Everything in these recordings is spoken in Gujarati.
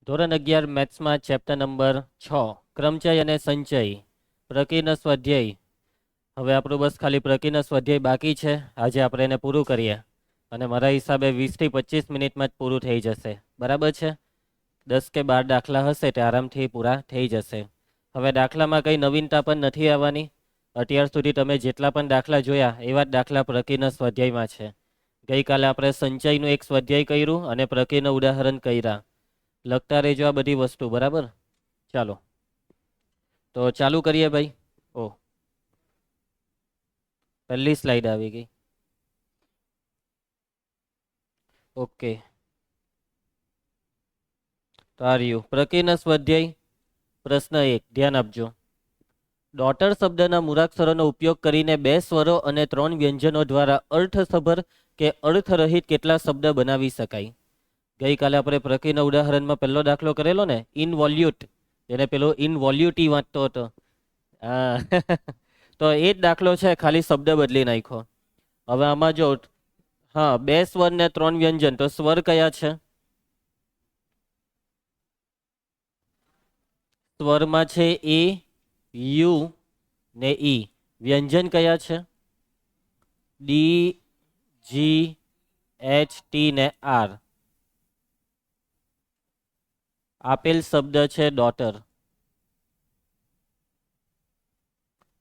ધોરણ 11 મેથ્સમાં ચેપ્ટર નંબર 6 ક્રમચય અને સંચય પ્રકીર્ણ સ્વાધ્યાય. હવે આપણું બસ ખાલી પ્રકીર્ણ સ્વાધ્યાય બાકી છે. આજે આપણે એને પૂરું કરીએ અને મારા હિસાબે 20 થી 25 મિનિટમાં જ પૂરું થઈ જશે. બરાબર છે. 10 કે 12 દાખલા હશે તે આરામથી પૂરા થઈ જશે. હવે દાખલામાં કંઈ નવીનતા પણ નથી આવવાની. અત્યાર સુધી તમે જેટલા પણ દાખલા જોયા એવા જ દાખલા પ્રકીર્ણ સ્વાધ્યાયમાં છે. ગઈકાલે આપણે સંચયનું એક સ્વાધ્યાય કર્યું અને પ્રકીર્ણ ઉદાહરણ કર્યા. લખતા રહેજો આ બધી વસ્તુ. બરાબર, ચાલો તો ચાલુ કરીએ ભાઈ. ઓ, પહેલી સ્લાઇડ આવી ગઈ. ઓકે, તો આ રહ્યું પ્રકીર્ણ સ્વાધ્યાય. પ્રશ્ન 1 ધ્યાન આપજો. ડોટર શબ્દના મૂળાક્ષરોનો ઉપયોગ કરીને 2 સ્વરો અને 3 વ્યંજનો દ્વારા અર્થસભર કે અર્થરહિત કેટલા શબ્દ બનાવી શકાય? ગઈકાલે આપણે પ્રકીર્ણ ઉદાહરણમાં પહેલો દાખલો કરેલો ને, ઇનવોલ્યુટ, જેને પેલો ઇનવોલ્યુટી વાંચતો હતો. હા તો એ જ દાખલો છે, ખાલી શબ્દ બદલી નાખ્યો. હવે આમાં જો, હા, 2 સ્વર ને 3 વ્યંજન, તો સ્વર કયા છે? સ્વરમાં છે એ, યુ ને ઈ. વ્યંજન કયા છે? ડી, જી, એચ, ટી ને આર. આપેલ શબ્દ છે ડોટર.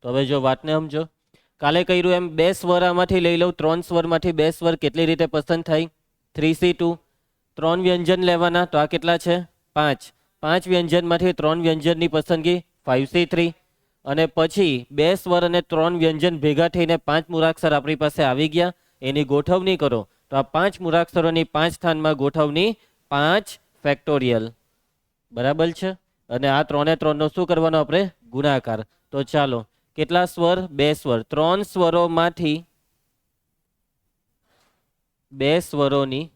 તો હવે જો વાતને સમજો. કાલે કર્યું એમ 2 સ્વર આમાંથી લઈ લઉં, 3 સ્વરમાંથી 2 સ્વર કેટલી રીતે પસંદ થાય? 3C2. 3 વ્યંજન લેવાના, તો આ કેટલા છે? 5. 5 વ્યંજનમાંથી 3 વ્યંજનની પસંદગી 5C3. અને પછી 2 સ્વર અને 3 વ્યંજન ભેગા થઈને 5 મૂળાક્ષર આપણી પાસે આવી ગયા. એની ગોઠવણી કરો તો આ 5 મૂળાક્ષરોની 5 સ્થાનમાં ગોઠવણી 5 ફેક્ટોરિયલ. બરાબર છે. અને આ 3 ને 3 નો શું કરવાનો આપણે? ગુણાકાર. તો ચાલો, કેટલા સ્વર? 2 સ્વર. 3 સ્વરોમાંથી 2 સ્વરોની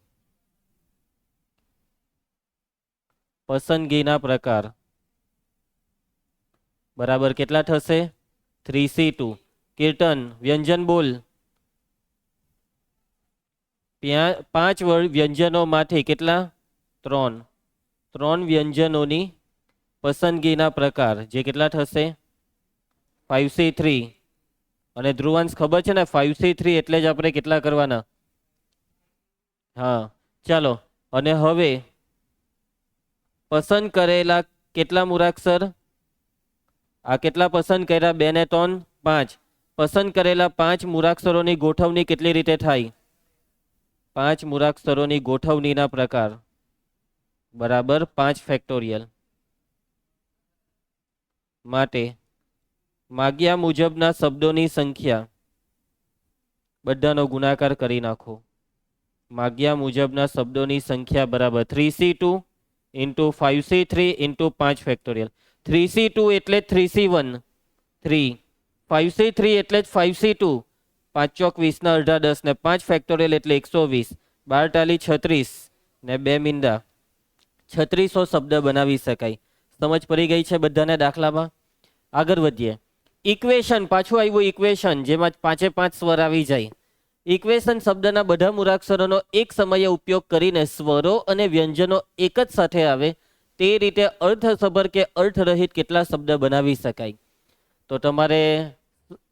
પસંદગીના પ્રકાર બરાબર કેટલા થશે? 3C2. કીર્તન, વ્યંજન બોલ. 5 વ્યંજનોમાંથી કેટલા? 3. 3 વ્યંજનોની પસંદગીના પ્રકાર જે કેટલા થશે? 5C3. અને ધ્રુવાંશ ખબર છે ને, 5C3 એટલે જ આપણે કેટલા કરવાના? હા, ચાલો. અને હવે પસંદ કરેલા કેટલા મૂળાક્ષર? આ કેટલા પસંદ કર્યા? 2 ને 3 5. પસંદ કરેલા 5 મૂળાક્ષરોની ગોઠવણી કેટલી રીતે થાય? 5 મૂળાક્ષરોની ગોઠવણીના પ્રકાર બરાબર 5 ફેક્ટોરિયલ. માટે માગ્યા મુજબના શબ્દોની સંખ્યા બધાનો ગુણાકાર કરી નાખો. માગ્યા મુજબના શબ્દોની સંખ્યા બરાબર 3C2 into 5C3 into 5 factorial. 3C2 એટલે 3C1 3. 5C3 એટલે જ 5C2. 5 ચોક 20 ના અડધા 10 ને 5 ફેક્ટોરિયલ એટલે 120. 12 ટાલી 36 ને 2 મીંડા 3600 શબ્દ બનાવી શકાય. સમજ પડી ગઈ છે બધાને દાખલામાં? આગળ વધીએ. ઇક્વેશન પાછું આવ્યું. ઇક્વેશન જેમાં 5 5 સ્વર આવી જાય. ઇક્વેશન શબ્દના બધા મૂળાક્ષરોનો એક સમયે ઉપયોગ કરીને સ્વરો અને વ્યંજનો એક જ સાથે આવે તે રીતે અર્થસભર કે અર્થરહિત કેટલા શબ્દ બનાવી શકાય? તો તમારે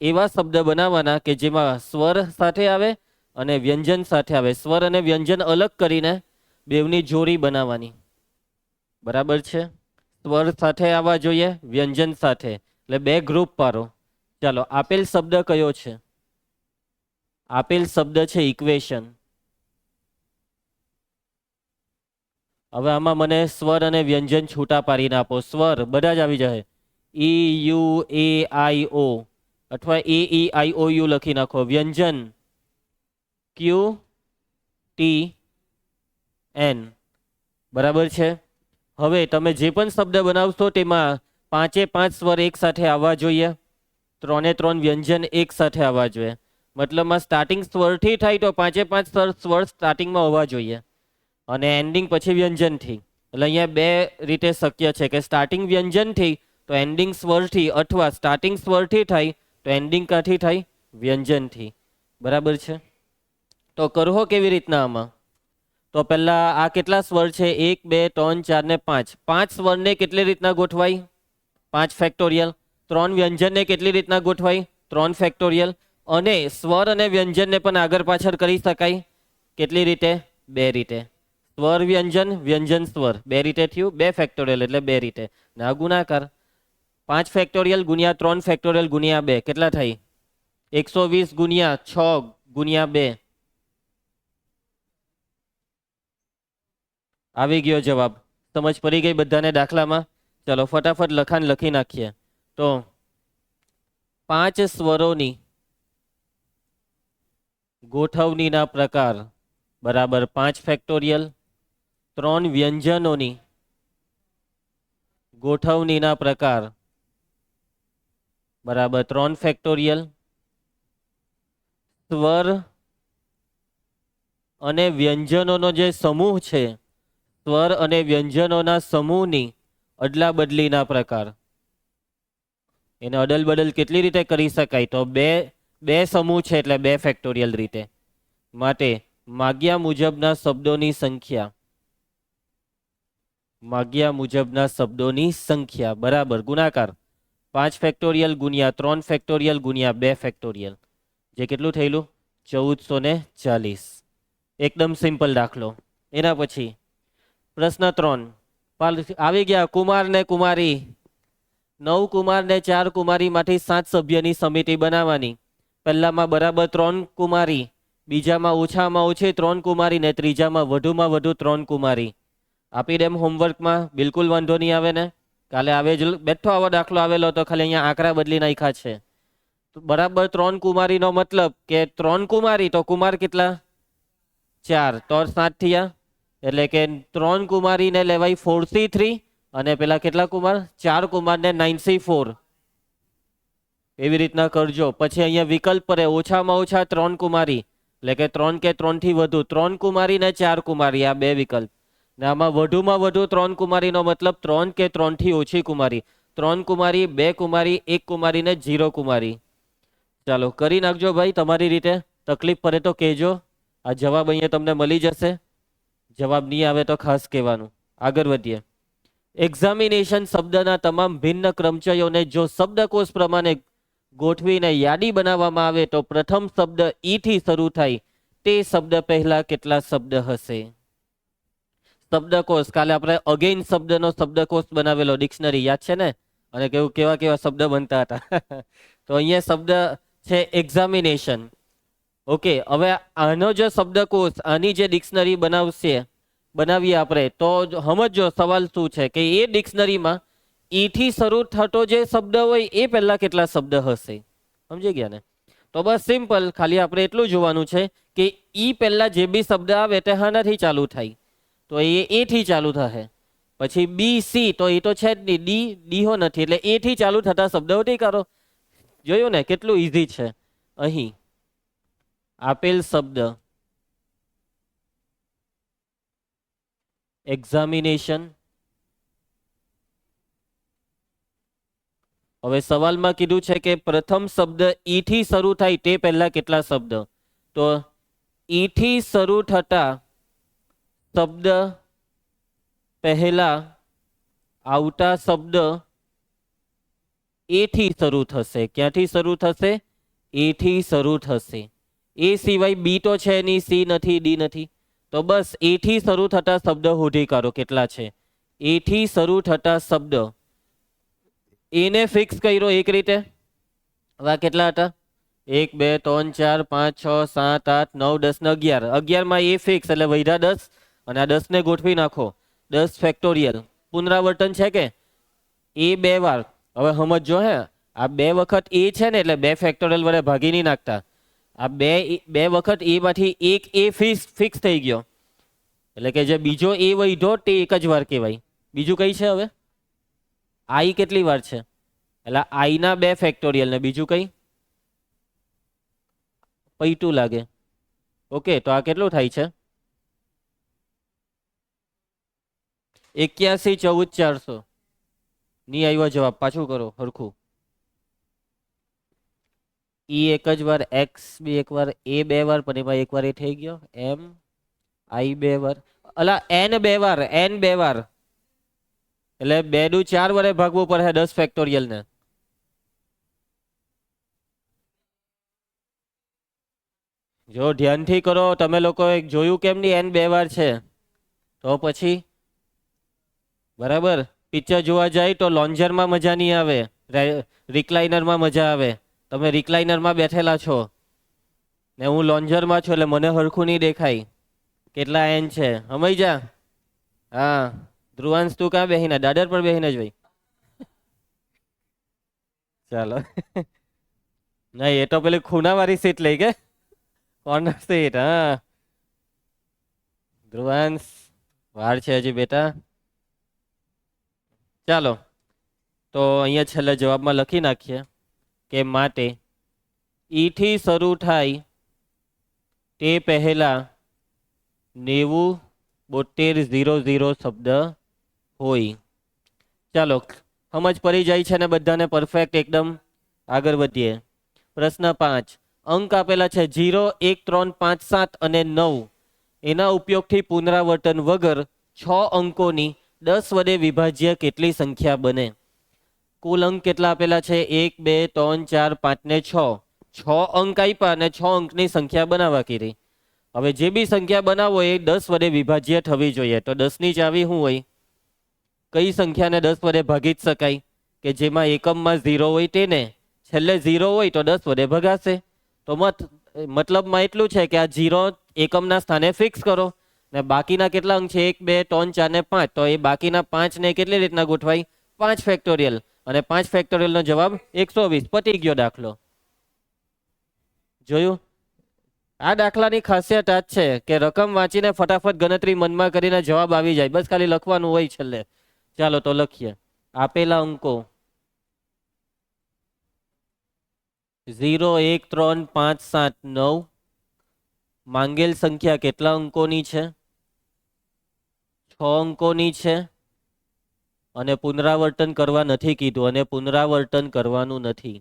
એવા શબ્દ બનાવવાના કે જેમાં સ્વર સાથે આવે અને વ્યંજન સાથે આવે. સ્વર અને વ્યંજન અલગ કરીને બેવની જોડી બનાવવાની. બરાબર છે. સ્વર સાથે આવવા જોઈએ, વ્યંજન સાથે, એટલે 2 ગ્રુપ પાડો. ચાલો, આપેલ શબ્દ કયો છે? આપેલ શબ્દ છે ઇક્વેશન. હવે આમાં મને સ્વર અને વ્યંજન છૂટા પાડીને આપો. સ્વર બધા જ આવી જાય, ઈ, યુ, એ, આઈ, ઓ, અથવા એ, ઈ, આઈ, ઓ, યુ લખી નાખો. વ્યંજન ક્યુ, ટી, એન. બરાબર છે. હવે તમે જે પણ શબ્દ બનાવશો તેમાં 5 5 સ્વર એક સાથે આવવા જોઈએ. 3 3 વ્યંજન એક સાથે આવવા જોઈએ. મતલબમાં સ્ટાર્ટિંગ સ્વરથી થાય તો 5 5 સ્વર સ્ટાર્ટિંગમાં હોવા જોઈએ અને એન્ડિંગ પછી વ્યંજનથી. એટલે અહીંયા 2 રીતે શક્ય છે કે સ્ટાર્ટિંગ વ્યંજનથી તો એન્ડિંગ સ્વરથી, અથવા સ્ટાર્ટિંગ સ્વરથી થાય તો એન્ડિંગ કાથી થાય? વ્યંજનથી. બરાબર છે. તો કરવો કેવી રીતના આમાં? તો તો પહેલા આ કેટલા સ્વર છે? 1 2 3 4 ને 5. 5 સ્વરને કેટલી રીતના ગોઠવાય? 5 ફેક્ટોરિયલ. 3 વ્યંજનને કેટલી રીતના ગોઠવાય? 3 ફેક્ટોરિયલ. અને સ્વર અને વ્યંજનને પણ આગળ પાછળ કરી શકાય કેટલી રીતે? 2 રીતે. સ્વર વ્યંજન, વ્યંજન સ્વર, 2 રીતે થયું. 2 ફેક્ટોરિયલ એટલે 2 રીતે. ના ગુણાકાર 5 ફેક્ટોરિયલ ગુણ્યા 3 ફેક્ટોરિયલ ગુણ્યા 2 કેટલા થાય? 120 ગુણ્યા 6 ગુણ્યા 2. આવી ગયો જવાબ. સમજ પડી ગઈ બધાને દાખલામાં? ચલો ફટાફટ લખાણ લખી નાખીએ. તો 5 સ્વરોની ગોઠવણીના પ્રકાર બરાબર 5 ફેક્ટોરિયલ. 3 વ્યંજનોની ગોઠવણીના પ્રકાર બરાબર 3 ફેક્ટોરિયલ. સ્વર અને વ્યંજનોનો જે સમૂહ છે, સ્વર અને વ્યંજનોના સમૂહની અદલા બદલીના પ્રકાર. એને અદલ બદલ કેટલી રીતે કરી શકાય? તો બે સમૂહ છે એટલે 2 ફેક્ટોરિયલ રીતે. માટે માગ્યા મુજબના શબ્દોની સંખ્યા, માગ્યા મુજબના શબ્દોની સંખ્યા બરાબર ગુણાકાર 5 ફેક્ટોરિયલ ગુણ્યા 3 ફેક્ટોરિયલ ગુણ્યા 2 ફેક્ટોરિયલ, જે કેટલું થયેલું? 1440. એકદમ સિમ્પલ દાખલો. એના પછી પ્રશ્ન 3 આવી ગયા. કુમાર ને કુમારી, 9 કુમાર ને 4 કુમારીમાંથી 7 સભ્યની સમિતિ બનાવવાની. પહેલામાં બરાબર 3 કુમારી, બીજામાં ઓછામાં ઓછી 3 કુમારી ને ત્રીજામાં વધુમાં વધુ 3 કુમારી. આપી દેમ હોમવર્કમાં, બિલકુલ વાંધો નહીં આવે ને? કાલે આવે જ બેઠો આવો દાખલો આવેલો તો ખાલી અહીંયા આંકડા બદલી નાખ્યા છે. બરાબર 3 કુમારીનો મતલબ કે 3 કુમારી તો કુમાર કેટલા? 4 તો 7 થયા. એટલે કે 3 કુમારીને લેવાય 4c3 અને પેલા કેટલા કુમાર? 4 કુમારને 9c4. એવી રીતના કરજો. પછી અહીંયા વિકલ્પ પર ઓછામાં ઓછા 3 કુમારી એટલે કે 3 કે 3 થી વધુ 3 કુમારી ને 4 કુમારી, આ 2 વિકલ્પ. ને આમાં વધુમાં વધુ 3 કુમારીનો મતલબ 3 કે 3 થી ઓછી કુમારી. 3 કુમારી, 2 કુમારી, 1 કુમારી ને 0 કુમારી. ચાલો કરી નાખજો ભાઈ તમારી રીતે. તકલીફ પડે તો કહેજો. આ જવાબ અહીંયા તમને મળી જશે. જવાબ નહીં આવે તો ખાસ કહેવાનું. આગળ વધીએ. એક્ઝામિનેશન શબ્દના તમામ ભિન્ન ક્રમચયોને જો શબ્દકોશ પ્રમાણે ગોઠવીને યાદી બનાવવામાં આવે તો પ્રથમ શબ્દ ઈ થી શરૂ થાય તે શબ્દ પહેલા કેટલા શબ્દ હશે? શબ્દકોશ કાલે આપણે અગેઇન શબ્દનો શબ્દકોશ બનાવેલો, ડિક્શનરી યાદ છે ને? અને કેવું કેવા કેવા શબ્દ બનતા હતા. તો અહીંયા શબ્દ છે એક્ઝામિનેશન. ઓકે, હવે આનો જે શબ્દકોશ, આની જે ડિક્શનરી બનાવીએ આપણે, તો સમજો સવાલ શું છે કે એ ડિક્શનરીમાં ઈ થી શરૂ થતો જે શબ્દ હોય એ પહેલા કેટલા શબ્દ હશે? સમજી ગયા ને? તો બસ સિમ્પલ, ખાલી આપણે એટલું જોવાનું છે કે ઈ પહેલા જે બી શબ્દ આવે તે હાનાથી ચાલુ થાય, તો એ થી ચાલુ થશે. પછી બી સી તો એ તો છે જ નહીં, ડી હો નથી, એટલે એ થી ચાલુ થતા શબ્દ ઉઠીકારો. જોયું ને કેટલું ઈઝી છે? અહીં આપેલ શબ્દ એક્ઝામિનેશન. હવે સવાલમાં કીધું છે કે પ્રથમ શબ્દ ઈ થી શરૂ થાય તે પહેલા કેટલા શબ્દ? તો ઈ થી શરૂ થતા શબ્દ પહેલા આવતા શબ્દ એ થી શરૂ થશે. ક્યાંથી શરૂ થશે? એ થી શરૂ થશે. એ સિવાય બી તો છે નહીં, સી નથી, ડી નથી. તો બસ એ થી શરૂ થતા શબ્દ શોધી કાઢો કેટલા છે. એ થી શરૂ થતા શબ્દ, એને ફિક્સ કર્યો એક રીતે. હવે કેટલા હતા? 1 2 3 4 5 6 7 8 9 10 ને 11. 11 માં એ ફિક્સ એટલે વધ્યા 10 અને આ 10 ને ગોઠવી નાખો. 10 ફેક્ટોરિયલ. પુનરાવર્તન છે કે એ 2 વાર. હવે સમજો હે, આ 2 વખત એ છે ને એટલે 2 ફેક્ટોરિયલ વડે ભાગી નહીં નાખતા. આ બે વખત એ માંથી એક એ ફિક્સ થઈ ગયો એટલે કે જે બીજો એ વધ્યો તે એક જ વાર કહેવાય. બીજું કઈ છે? હવે આઈ કેટલી વાર છે? એટલે આઈ ના 2 ફેક્ટોરિયલ ને બીજું કઈ પૈતું લાગે. ઓકે, તો આ કેટલું થાય છે? 81 14 400. ની આવ્યો જવાબ, પાછું કરો હરખું. ઈ એક જ વાર, એક્સ બી એક વાર, એ 2 વાર, પણ એમાં એક વાર એ થઈ ગયો એમ. આઈ 2 વાર, અલા એન 2 વાર, એન 2 વાર એટલે 2 દુ 4 વડે ભાગવું પડે 10 ફેક્ટોરિયલ ને. જો ધ્યાનથી કરો તમે લોકો જોયું કેમ નહીં એન 2 વાર છે તો પછી બરાબર. પિક્ચર જોવા જાય તો લોન્જરમાં મજા નહીં આવે, રિક્લાઇનરમાં મજા આવે. તમે રિક્લાઇનરમાં બેઠેલા છો ને હું લોન્જરમાં છું એટલે મને હરખું નહીં દેખાય કેટલા એન છે. સમજ જા. હા ધ્રુવાંશ તું કાં બેહીને દાદર પર બેહીને જ ભાઈ. ચાલો નહીં એ તો પેલી ખૂનાવાળી સીટ લઈ કે કોર્નર સીટ. હા ધ્રુવાંશ વાર છે હજી બેટા. ચાલો તો અહીંયા છેલ્લે જવાબમાં લખી નાખીએ કે માટે ઈ થી શરૂ થાય તે પહેલા 90, 72, 00 શબ્દ હોય. ચાલો સમજ પડી જાય છે ને બધાને પરફેક્ટ એકદમ. આગળ વધીએ. પ્રશ્ન 5 અંક આપેલા છે 0, 1, 3, 5, 7 અને 9. એના ઉપયોગથી પુનરાવર્તન વગર 6 અંકોની 10 વડે વિભાજ્ય કેટલી સંખ્યા બને? કુલ અંક કેટલા આપેલા છે? 1, 2, 3, 4, 5 ને 6. 6 અંક આપ્યા અને 6 અંકની સંખ્યા બનાવવા કીધી. હવે જે બી સંખ્યા બનાવો એ 10 વડે વિભાજ્ય થવી જોઈએ. તો 10ની ચાવી શું હોય? કઈ સંખ્યાને 10 વડે ભાગી જ શકાય? કે જેમાં એકમમાં 0 હોય તેને. છેલ્લે 0 હોય તો 10 વડે ભગાશે. તો મતલબમાં એટલું છે કે આ 0 એકમના સ્થાને ફિક્સ કરો ને બાકીના કેટલા અંક છે? 1, 2, 3, 4 ને 5. તો એ બાકીના 5 ને કેટલી રીતના ગોઠવાય? 5 ફેક્ટોરિયલ. અને 5 ફેક્ટોરિયલનો જવાબ 120. પતી ગયો દાખલો. જોયું? આ દાખલાની ખાસિયત આ જ છે કે રકમ વાંચીને ફટાફટ ગણતરી મનમાં કરીને જવાબ આવી જાય. બસ ખાલી લખવાનું હોય છેલ્લે. ચાલો તો લખીએ. આપેલા અંકો 0, 1, 3, 5, 7, 9. માંગેલ સંખ્યા કેટલા અંકોની છે? 6 અંકોની છે. અને પુનરાવર્તન કરવા નથી કીધું અને પુનરાવર્તન કરવાનું નથી.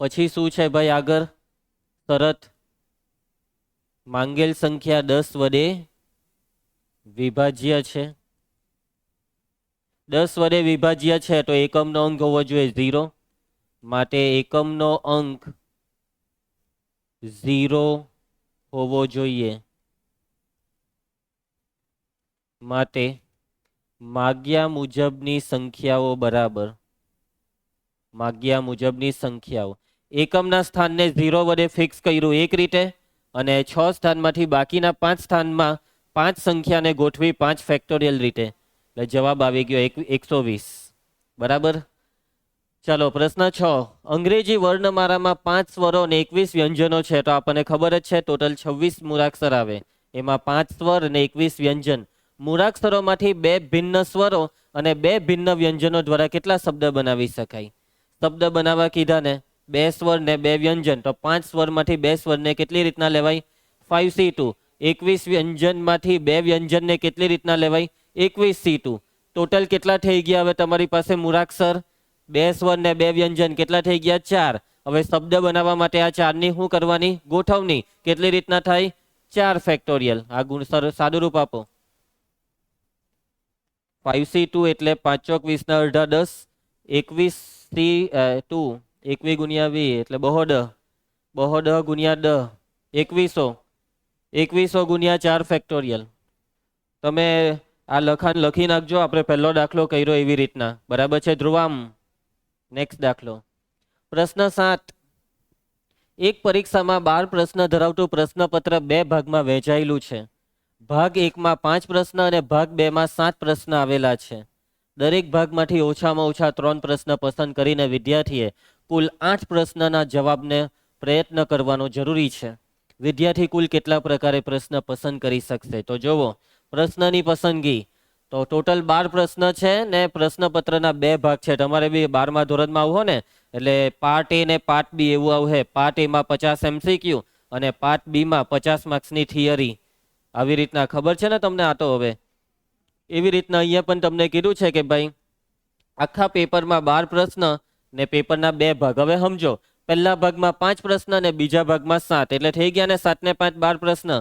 પછી શું છે ભાઈ આગળ? શરત માંગેલ સંખ્યા 10 વડે વિભાજ્ય છે. 10 વડે વિભાજ્ય છે તો એકમનો અંક હોવો જોઈએ 0. માટે એકમનો અંક 0 હોવો જોઈએ. માટે માગ્યા મુજબની સંખ્યાઓ બરાબર માગ્યા મુજબની સંખ્યાઓ. એકમના સ્થાનને 0 વડે ફિક્સ કર્યું એક રીતે અને 6 સ્થાનમાંથી બાકીના 5 સ્થાનમાં 5 સંખ્યાને ગોઠવી 5 ફેક્ટોરિયલ રીતે. એટલે જવાબ આવી ગયો 120. બરાબર. ચાલો પ્રશ્ન 6 અંગ્રેજી વર્ણમાળામાં 5 સ્વરો અને 21 વ્યંજનો છે. તો આપણને ખબર જ છે ટોટલ 26 મૂળાક્ષર આવે. એમાં 5 સ્વર અને 21 વ્યંજન. મૂળાક્ષરોમાંથી 2 ભિન્ન સ્વરો અને 2 ભિન્ન વ્યંજનો દ્વારા કેટલા શબ્દ બનાવી શકાય? શબ્દ બનાવવા કીધા ને 2 સ્વર ને 2 વ્યંજન. તો 5 સ્વરમાંથી 2 સ્વરને કેટલી રીતના લેવાય? 5C2. 21 વ્યંજનમાંથી 2 વ્યંજનને કેટલી રીતના લેવાય? 21C2. ટોટલ કેટલા થઈ ગયા હવે તમારી પાસે મૂળાક્ષર? 2 સ્વર ને 2 વ્યંજન કેટલા થઈ ગયા? 4. હવે શબ્દ બનાવવા માટે આ 4ની શું કરવાની? ગોઠવણી. કેટલી રીતના થાય? 4 ફેક્ટોરિયલ. આ ગુણ સાદુરૂપ આપો. 5C2 એટલે 5 ચોક 20 ના અડધા 10. 21C2 21 ગુણ્યા 20 એટલે બહો 10. બહો 10 ગુણ્યા 10 2100. 2100 ગુણ્યા 4 ફેક્ટોરિયલ. તમે આ લખાણ લખી નાખજો. આપણે પહેલો દાખલો કર્યો એવી રીતના. બરાબર છે ધ્રુવામ? નેક્સ્ટ દાખલો. પ્રશ્ન 7 એક પરીક્ષામાં 12 પ્રશ્ન ધરાવતું પ્રશ્નપત્ર 2 ભાગમાં વહેંચાયેલું છે. ભાગ 1માં 5 પ્રશ્ન અને ભાગ 2માં 7 પ્રશ્ન આવેલા છે. દરેક ભાગમાંથી ઓછામાં ઓછા 3 પ્રશ્ન પસંદ કરીને વિદ્યાર્થીએ કુલ 8 પ્રશ્નના જવાબને પ્રયત્ન કરવાનો જરૂરી છે. વિદ્યાર્થી કુલ કેટલા પ્રકારે પ્રશ્ન પસંદ કરી શકશે? તો જુઓ પ્રશ્નની પસંદગી. તો ટોટલ 12 પ્રશ્ન છે ને પ્રશ્નપત્રના 2 ભાગ છે. તમારે બી 12મા ધોરણમાં આવો ને એટલે પાર્ટ એ ને પાર્ટ બી એવું આવશે. પાર્ટ એમાં 50 MCQ અને પાર્ટ બીમાં 50 માર્ક્સની થિયરી. આવી રીતના ખબર છે ને તમને? આ તો હવે એવી રીતના અહીંયા પણ તમને કીધું છે કે ભાઈ આખા પેપરમાં 12 પ્રશ્ન ને પેપરના 2 ભાગ. હવે સમજો પહેલા ભાગમાં 5 પ્રશ્ન અને બીજા ભાગમાં 7, એટલે થઈ ગયા ને 7 ને 5 12 પ્રશ્ન.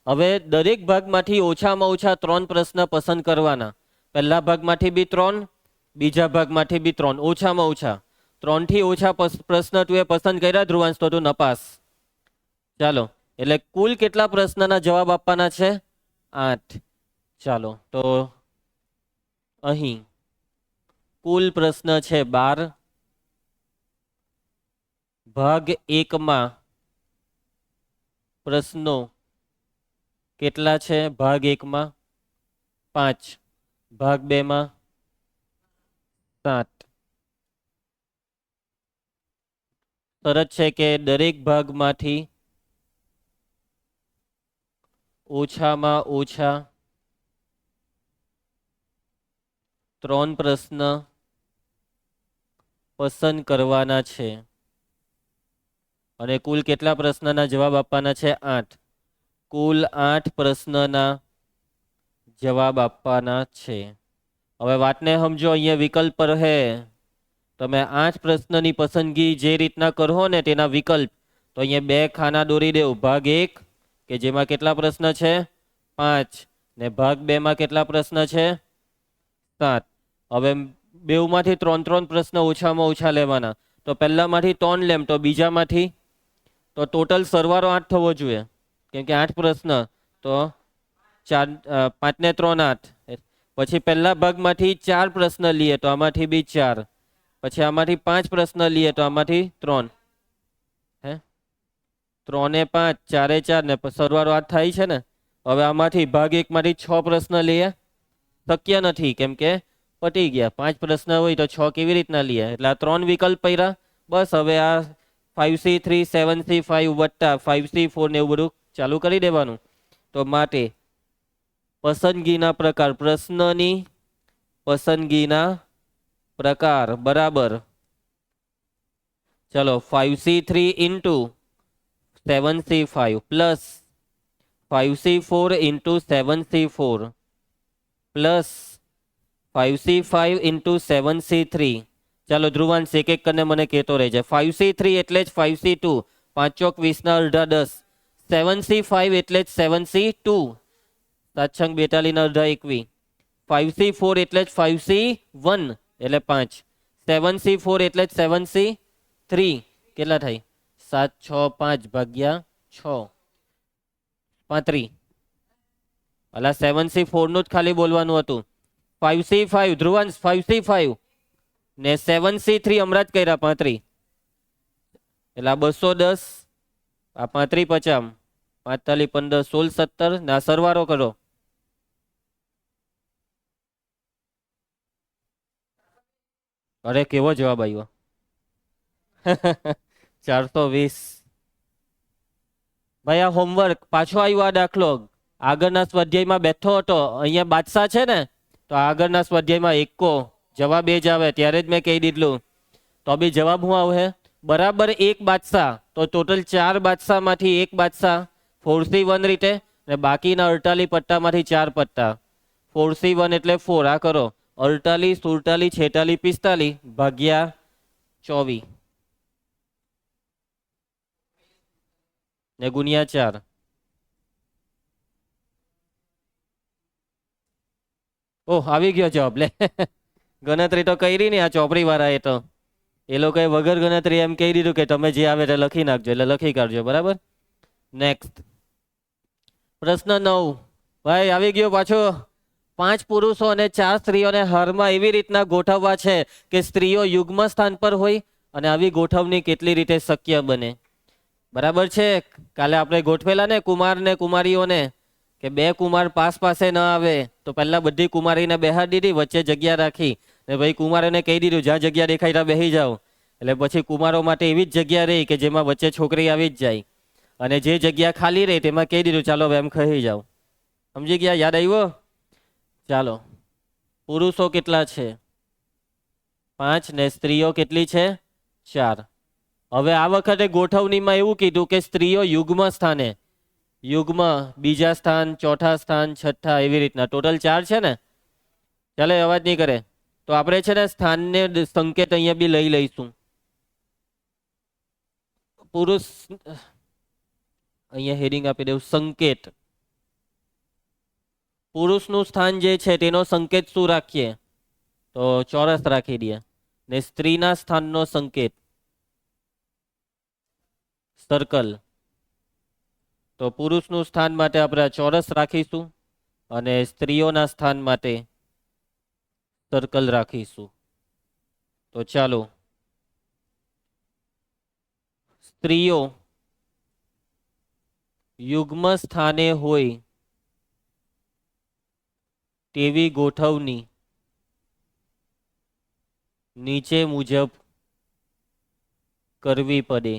હવે દરેક ભાગમાંથી ઓછામાં ઓછા 3 પ્રશ્ન પસંદ કરવાના. પહેલા ભાગમાંથી બી 3, બીજા ભાગમાંથી બી 3, ઓછામાં ઓછા 3 થી ઓછા પ્રશ્ન તું એ પસંદ કર્યા ધ્રુવાંશ તો તું નપાસ. ચાલો, એટલે કુલ કેટલા પ્રશ્નના જવાબ આપવાના છે? 8. ચાલો, તો અહીં કુલ પ્રશ્ન છે 12. ભાગ 1માં પ્રશ્નો કેટલા છે? ભાગ 1માં 5, ભાગ 2માં 7. શરત છે કે દરેક ભાગમાંથી ઓછામાં ઓછા 3 પ્રશ્ન પસંદ કરવાના છે. અને કુલ કેટલા પ્રશ્નના જવાબ આપવાના છે? 8. કુલ 8 પ્રશ્નના જવાબ આપવાના છે. હવે વાતને સમજો, અહીંયા વિકલ્પ પર હે તમે 8 પ્રશ્નની પસંદગી જે રીતના કરો ને તેના વિકલ્પ, તો અહીંયા 2 ખાના દોરી દેવું. ભાગ 1 કે જેમાં કેટલા પ્રશ્ન છે? 5, ને ભાગ 2 માં કેટલા પ્રશ્ન છે? 7. હવે બેઉમાંથી 3 પ્રશ્ન ઓછામાં ઓછા લેવાના. તો પહેલામાંથી 3 લેમ તો બીજામાંથી, તો ટોટલ સરવાળો 8 થવો જોઈએ, કેમ કે 8 પ્રશ્ન તો 4, 5 ને 3 8. પછી પહેલા ભાગમાંથી 4 પ્રશ્ન લઈએ તો આમાંથી બી 4. પછી આમાંથી 5 પ્રશ્ન લઈએ તો આમાંથી 3. હે 3 ને 5 4 4 ને સરવાળો 8 થાય છે ને. હવે આમાંથી ભાગ 1 માંથી 6 પ્રશ્ન લઈએ, શક્ય નથી કેમ કે પટી ગયા. 5 પ્રશ્ન હોય તો 6 કેવી રીતના લઈએ? એટલે આ 3 વિકલ્પ પડ્યા. બસ હવે આ 5C3 7C5 વત્તા 5C4 ને એવું બધું ચાલુ કરી દેવાનું. તો માટે પસંદગીના પ્રકાર, પ્રશ્નની પસંદગીના પ્રકાર બરાબર, ચલો 5C3 into 7C5 plus 5C4 into 7C4 plus 5C5 into 7C3. ચાલો ધ્રુવાંશ એક એક કરીને મને કહેતો રહેજે. 5C3 એટલે જ 5C2, 5 ચોક 20 ના અડધા 10. 7C5 એટલે જ 7C2, 7 છંગ 42 ના અડધા 21. 5C4 એટલે જ 5C1 એટલે 5. 7C4 એટલે જ 7C3. કેટલા થાય? 7 6 5 ભાગ્યા 6 35. અલા 7C4 નું જ ખાલી બોલવાનું હતું. 5C5 ધ્રુવાંશ 5C5 ને 7C3 હમણાં જ કર્યા 35. એટલે આ 210, આ 35 50, 45 15 16 17 ને આ સરવાળો કરો. અરે કેવો જવાબ આવ્યો? 420. ભાઈ આ હોમવર્ક પાછો આવ્યો. આ દાખલો આગળના સ્વાધ્યાયમાં બેઠો હતો, અહીંયા બાદશાહ છે ને, તો આગળના સ્વાધ્યાયમાં એકો જવાબ એ જ આવે. ત્યારે જ મેં કહી દીધું. તો બી જવાબ શું આવે? બરાબર 1 બાદશાહ. તો ટોટલ 4 બાદશાહમાંથી 1 બાદશાહ 4C1 રીતે, ને બાકીના 48 પટ્ટામાંથી 4 પટ્ટા. 4C1 એટલે 4. આ કરો 48 48 46 45 ભાગ્યા 24 ને ગુણ્યા 4. ઓહ આવી ગયો જવાબ. લે ગણતરી તો કરી ને આ ચોપડી વાળા. એ તો એ લોકોએ વગર ગણતરી એમ કહી દીધું કે તમે જે આવે તે લખી નાખજો, એટલે લખી કાઢજો. બરાબર. નેક્સ્ટ પ્રશ્ન 9. ભાઈ આવી ગયો પાછો. 5 પુરુષો અને 4 સ્ત્રીઓને હારમાં એવી રીતના ગોઠવવા છે કે સ્ત્રીઓ યુગ્મ સ્થાન પર હોય, અને આવી ગોઠવણી કેટલી રીતે શક્ય બને? બરાબર છે. કાલે આપણે ગોઠવેલા ને કુમાર ને કુમારીઓને, કે 2 કુમાર પાસે ન આવે તો પહેલા બધી કુમારીને બેહાડી દીધી, વચ્ચે જગ્યા રાખી, ને ભાઈ કુમારોને કહી દીધું જ્યાં જગ્યા દેખાય ત્યાં બેસી જાઓ. એટલે પછી કુમારો માટે એવી જ જગ્યા રહી કે જેમાં વચ્ચે છોકરી આવી જ જાય, અને જે જગ્યા ખાલી રહી તેમાં કહી દીધું ચાલો એમ ખાઈ જાઓ. સમજી ગયા? યાદ આવ્યો? ચાલો, પુરુષો કેટલા છે? 5 ને સ્ત્રીઓ કેટલી છે? 4. હવે આ વખતે ગોઠવણીમાં એવું કીધું કે સ્ત્રીઓ યુગ્મ સ્થાને, યુગ્મ બીજા સ્થાન, ચોથા સ્થાન, છઠ્ઠા, એવી રીતના ટોટલ 4 છે ને. ચાલે અવાજ નહીં કરે તો આપણે છે ને સ્થાનને સંકેત અહીંયા બી લઈ લઈશું. પુરુષ, અહીંયા હેડિંગ આપી દેવું, સંકેત. પુરુષનું સ્થાન જે છે તેનો સંકેત શું રાખીએ? તો ચોરસ રાખી દઈએ. ને સ્ત્રીના સ્થાનનો સંકેત સર્કલ. તો પુરુષનું સ્થાન માટે આપણે ચોરસ રાખીશું અને સ્ત્રીઓના સ્થાન માટે સર્કલ રાખીશું. તો ચાલો, સ્ત્રીઓ યુગ્મ સ્થાને હોય તેવી ગોઠવણી નીચે મુજબ કરવી પડે.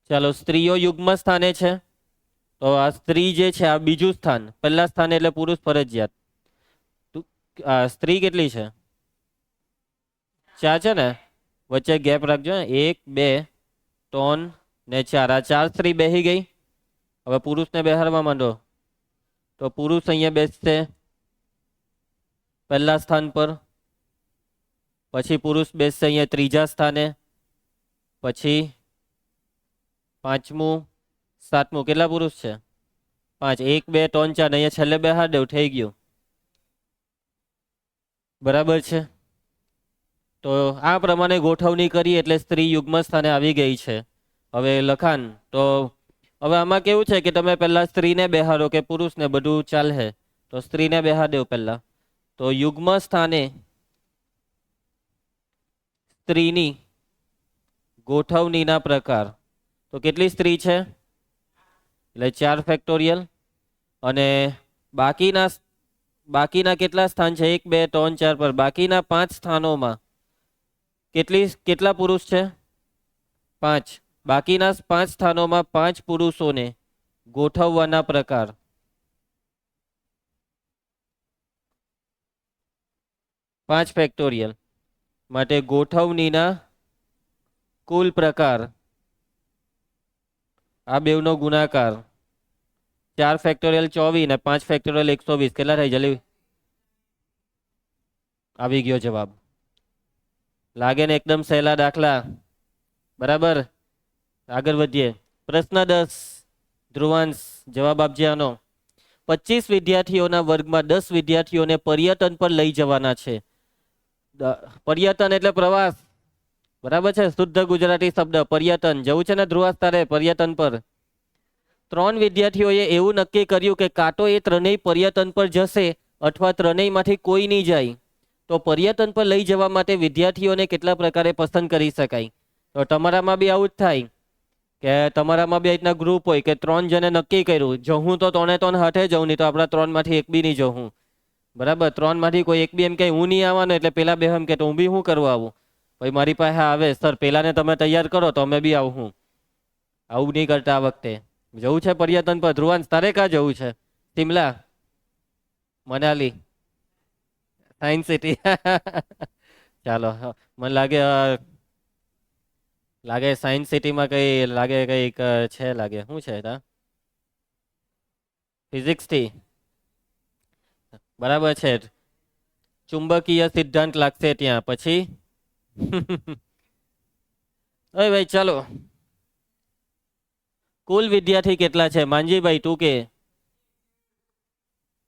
ચાલો, સ્ત્રીઓ યુગ્મ સ્થાને છે તો આ સ્ત્રી જે છે આ બીજું સ્થાન, પહેલા સ્થાને એટલે પુરુષ ફરજિયાત. સ્ત્રી કેટલી છે? 4 છે ને, વચ્ચે ગેપ રાખજો. 1 2 3 ને 4, આ 4 સ્ત્રી બેસી ગઈ. હવે પુરુષને બેહાડવા માંડો તો પુરુષ અહીંયા બેસશે પહેલા સ્થાન પર, પછી પુરુષ બેસશે અહીંયા ત્રીજા સ્થાને, પછી 5મું 7મું. કેટલા પુરુષ છે? 5. 1 2 3 4 અહીંયા છેલ્લે બેહાડ દેવું, થઈ ગયું. બરાબર છે. તો આ પ્રમાણે ગોઠવણી કરી એટલે સ્ત્રી યુગ્મ સ્થાને આવી ગઈ છે. હવે લખાણ, તો હવે આમાં કેવું છે કે તમે પહેલા સ્ત્રીને બેહાડો કે પુરુષને, બધું ચાલે. તો સ્ત્રીને બેહાડ દેવ પહેલા. તો યુગ્મ સ્થાને સ્ત્રીની ગોઠવણીના પ્રકાર. તો કેટલી સ્ત્રી છે? એટલે 4 ફેક્ટોરિયલ. અને બાકીના કેટલા સ્થાન છે? 1 2 3 4 પર બાકીના 5 સ્થાનોમાં કેટલા પુરુષ છે? 5. બાકીના 5 સ્થાનોમાં 5 પુરુષોને ગોઠવવાના પ્રકાર. પાંચ ફેક્ટોરિયલ માટે ગોઠવણીના કુલ પ્રકાર, આ બેવનો ગુણાકાર. 4 ફેક્ટોરિયલ 24 ને 5 ફેક્ટોરિયલ 120. કેટલા થાય જલ્દી? આવી ગયો જવાબ. લાગે ને એકદમ સહેલા દાખલા? બરાબર, આગળ વધીએ. પ્રશ્ન 10, ધ્રુવાંશ જવાબ આપજે આનો. 25 વિદ્યાર્થીઓના વર્ગમાં 10 વિદ્યાર્થીઓને પર્યટન પર લઈ જવાના છે. પર્યટન એટલે પ્રવાસ, બરાબર છે? શુદ્ધ ગુજરાતી શબ્દ પર્યટન. જવું છે ને ધ્રુવાંશ તારે પર્યટન પર? 3 વિદ્યાર્થીઓએ એવું નક્કી કર્યું કે કાં તો એ ત્રણેય પર્યટન પર જશે અથવા ત્રણેયમાંથી કોઈ નહીં જાય. તો પર્યટન પર લઈ જવા માટે વિદ્યાર્થીઓને કેટલા પ્રકારે પસંદ કરી શકાય? તો તમારામાં બી આવું જ થાય કે તમારામાં બી રીતના ગ્રુપ હોય કે 3 જણે નક્કી કર્યું, જવું તો 3 હાથે જવું, નહીં તો આપણા 3માંથી એક બી નહીં જવું. બરાબર, 3માંથી કોઈ એક બી એમ કે હું નહીં આવવાનું, એટલે પેલા બે એમ કે હું બી શું કરવા આવું? ભાઈ મારી પાસે આવે સર, પેલાને તમે તૈયાર કરો તો અમે બી આવું. આવું નહીં કરતા. આ વખતે જવું છે પર્યટન પર. ધ્રુવાંશ તારે ક્યાં જવું છે? Shimla, Manali, science city. ચાલો, મને લાગે સાયન્સ સિટીમાં કઈ લાગે કઈક છે, લાગે શું છે તા? ફિઝિક્સ થી. બરાબર છે, ચુંબકીય સિદ્ધાંત લાગશે ત્યાં. પછી અરે ભાઈ ચાલો, કુલ વિદ્યાર્થી કેટલા છે? માનજીભાઈ તું કે.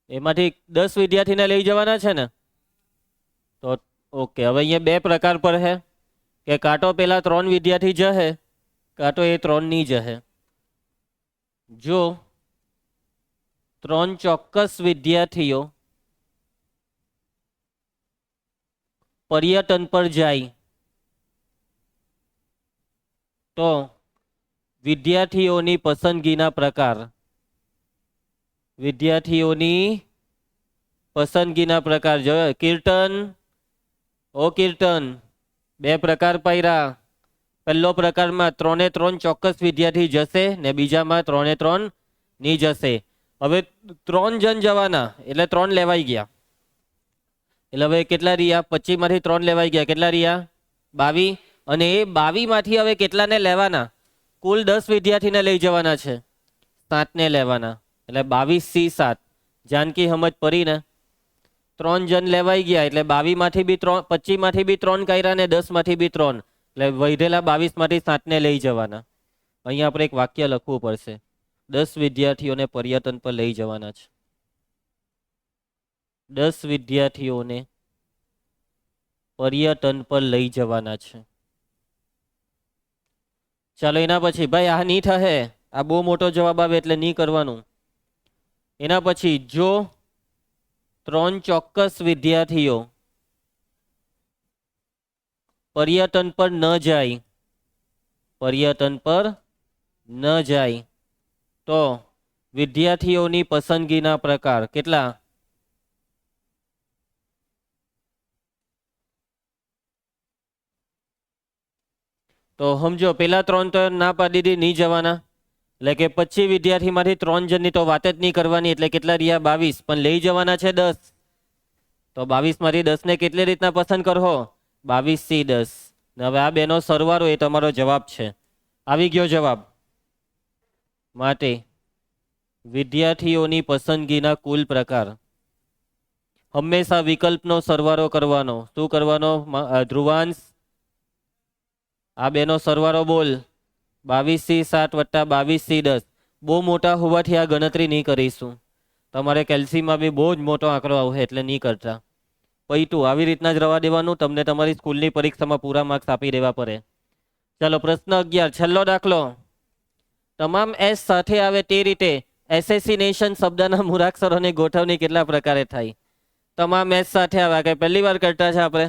એમાંથી 10 વિદ્યાર્થીને લઈ જવાના છે ને? તો ઓકે, હવે અહીંયા 2 પ્રકાર પર છે કે કાં તો પેલા 3 વિદ્યાર્થી જશે કાં તો એ 3 નહીં જશે. જો 3 ચોક્કસ વિદ્યાર્થીઓ પર્યટન પર જાય તો વિદ્યાર્થીઓની પસંદગીના પ્રકાર. વિદ્યાર્થીઓની પસંદગીના પ્રકાર જો કીર્તન, ઓ કીર્તન, 2 પ્રકાર પાડ્યા. પહેલો પ્રકારમાં 3 ચોક્કસ વિદ્યાર્થી જશે ને બીજામાં 3 નહીં જશે. હવે 3 જણ જવાના એટલે 3 લેવાઈ ગયા. એટલે હવે કેટલા રહ્યા? 25માંથી 3 લેવાઈ ગયા. કેટલા રહ્યા? 22. અને એ 22માંથી હવે કેટલાને લેવાના? કુલ 10 વિદ્યાર્થીને લઈ જવાના છે, 7ને લેવાના. એટલે 22C7. જાનકી સમજ પડી ને? 3 જણ લેવાઈ ગયા એટલે 22માંથી બી 3, 25માંથી બી 3 કર્યા ને 10માંથી બી 3. એટલે વધેલા 22 માંથી 7 ને લઈ જવાના. અહીંયા આપણે એક વાક્ય લખવું પડશે. 10 વિદ્યાર્થીઓને પર્યટન પર લઈ જવાના છે. 10 વિદ્યાર્થીઓને પર્યટન પર લઈ જવાના છે. ચાલો એના પછી ભાઈ આ નહીં થશે, આ બહુ મોટો જવાબ આવે એટલે નહીં કરવાનું. એના પછી જો 3 ચોક્કસ વિદ્યાર્થીઓ પર્યટન પર ન જાય, પર્યટન પર ન જાય તો વિદ્યાર્થીઓની પસંદગીના પ્રકાર કેટલા? તો સમજો પેલા 3 તો ના પાડી દીધી, નહીં જવાના. એટલે કે 25 વિદ્યાર્થીમાંથી 3 જણની તો વાત જ નહીં કરવાની, એટલે કેટલા રહ્યા? 22. પણ લઈ જવાના છે 10. તો 22 માંથી 10 ને કેટલી રીતના પસંદ કરો? 22 થી 10. હવે આ બેનો સરવાળો એ તમારો જવાબ છે. આવી ગયો જવાબ. માટે વિદ્યાર્થીઓની પસંદગીના કુલ પ્રકાર. હંમેશા વિકલ્પનો સરવાળો કરવાનો. શું કરવાનો ધ્રુવાંશ? આ બેનો સરવાળો બોલ. 22 થી 7 વત્તા 22 થી 10. બહુ મોટા હોવાથી આ ગણતરી નહીં કરીશું. તમારે કેલ્સીમાં બી બહુ જ મોટો આંકડો આવશે એટલે નહીં કરતા. પૈતું આવી રીતના જ રવા દેવાનું. તમને તમારી સ્કૂલની પરીક્ષામાં પૂરા માર્ક્સ આપી દેવા પડે. ચાલો પ્રશ્ન 11, છેલ્લો દાખલો. તમામ એસ સાથે આવે તે રીતે એસેસિનેશન શબ્દના મૂળાક્ષરોની ગોઠવણી કેટલા પ્રકારે થાય? તમામ એસ સાથે આવે કે પહેલી વાર કરતા છે આપણે.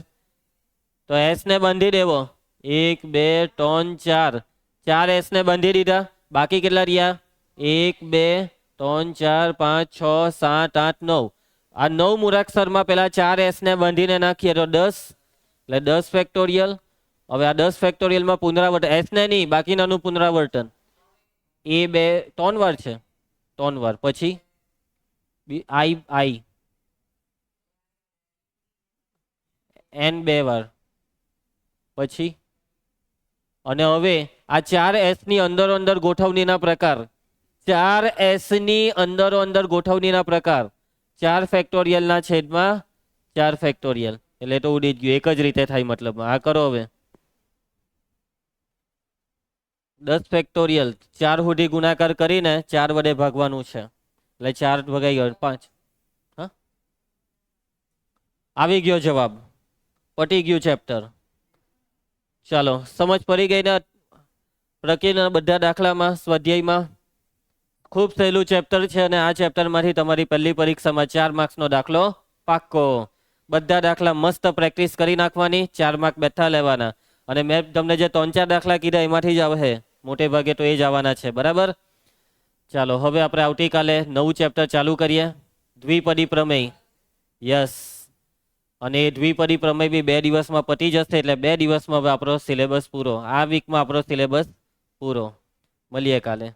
તો એસ ને બાંધી દેવો. 1 2 3 4. 4 એસ ને બાંધી દીધા. બાકી કેટલા રહ્યા? 1 2 3 4 5 6 7 8 9. આ 9 મૂળાક્ષરમાં પેલા 4 એસ ને બાંધીને નાખીએ તો 10. એટલે 10 ફેક્ટોરિયલ. હવે આ 10 ફેક્ટોરિયલમાં પુનરાવર્તન, એસ ને નહીં બાકીનાનું પુનરાવર્તન. એ 3 વાર છે, 3 વાર. પછી આઈ એન 2 વાર. પછી અને હવે આ 4 એસ ની અંદરો અંદર ગોઠવણીના પ્રકાર. 4 એસ ની અંદરો અંદર ગોઠવણીના પ્રકાર. 4 ફેક્ટોરિયલના છેદમાં 4 ફેક્ટોરિયલ. એટલે તો ઉડી જ ગયું. એક જ રીતે થાય મતલબમાં. આ કરો હવે. 10 ફેક્ટોરિયલ 4 સુધી ગુણાકાર કરીને 4 વડે ભાગવાનું છે. એટલે 4 ભગાઈ ગયો 5. હા, આવી ગયો જવાબ. પટી ગયું ચેપ્ટર. ચાલો સમજ પડી ગઈ ને પ્રક્રિયાના બધા દાખલામાં, સ્વાધ્યાયમાં? ખૂબ સહેલું ચેપ્ટર છે અને આ ચેપ્ટરમાંથી તમારી પહેલી પરીક્ષામાં 4 માર્ક્સનો દાખલો પાક્કો. બધા દાખલા મસ્ત પ્રેક્ટિસ કરી નાખવાની, 4 માર્ક બેઠા લેવાના. અને મેં તમને જે 3-4 દાખલા કીધા એમાંથી જ આવે, મોટે ભાગે તો એ જ આવવાના છે. બરાબર? ચાલો હવે આપણે આવતીકાલે નવું ચેપ્ટર ચાલુ કરીએ, દ્વિપદી પ્રમેય. યસ, અને એ દ્વિપદી પ્રમેય બી 2 દિવસમાં પતી જશે. એટલે 2 દિવસમાં હવે આપણો સિલેબસ પૂરો. આ વીકમાં આપણો સિલેબસ પૂરો. મળીએ કાલે.